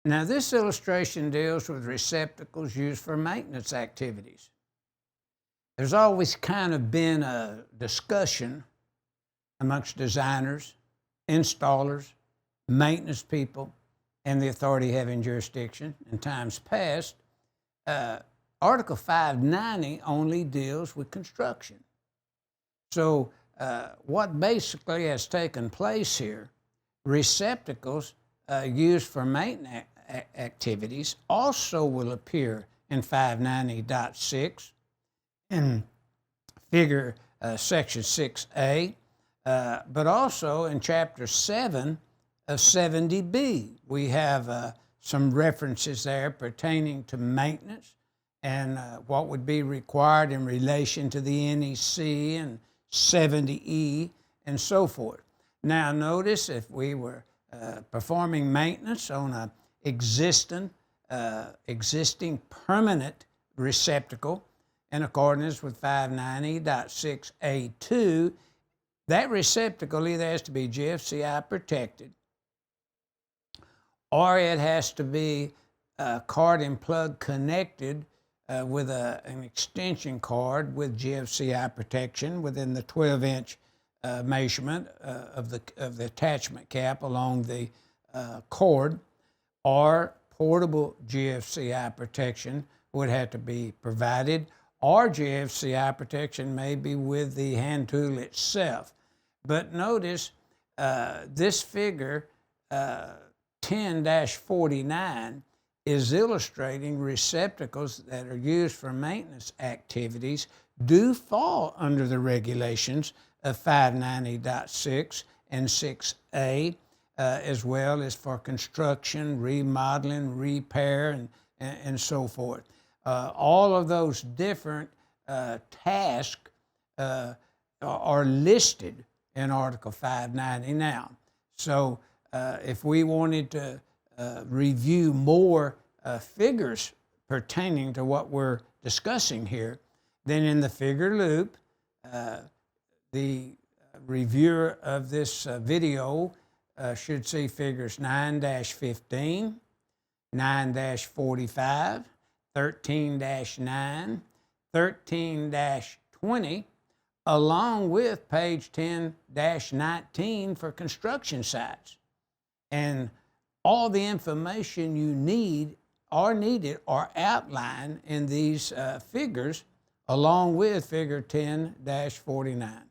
Now, this illustration deals with receptacles used for maintenance activities. There's always kind of been a discussion amongst designers, installers, maintenance people, and the authority having jurisdiction in times past. Article 590 only deals with construction. So what basically has taken place here, receptacles used for maintenance activities also will appear in 590.6 in figure section 6A, but also in chapter 7 of 70B. We have some references there pertaining to maintenance and what would be required in relation to the NEC and 70E and so forth. Now notice if we were performing maintenance on an existing permanent receptacle in accordance with 590.6A2, that receptacle either has to be GFCI protected or it has to be card and plug connected with an extension cord with GFCI protection within the 12-inch measurement of the attachment cap along the cord, or portable GFCI protection would have to be provided, or GFCI protection may be with the hand tool itself. But notice this figure 10-49 is illustrating receptacles that are used for maintenance activities do fall under the regulations of 590.6 and 6A, as well as for construction, remodeling, repair, and so forth. All of those different tasks are listed in Article 590 now. So if we wanted to review more figures pertaining to what we're discussing here, then in the figure loop, the reviewer of this video should see figures 9-15, 9-45, 13-9, 13-20, along with page 10-19 for construction sites. And all the information you need or needed are outlined in these figures, along with figure 10-49.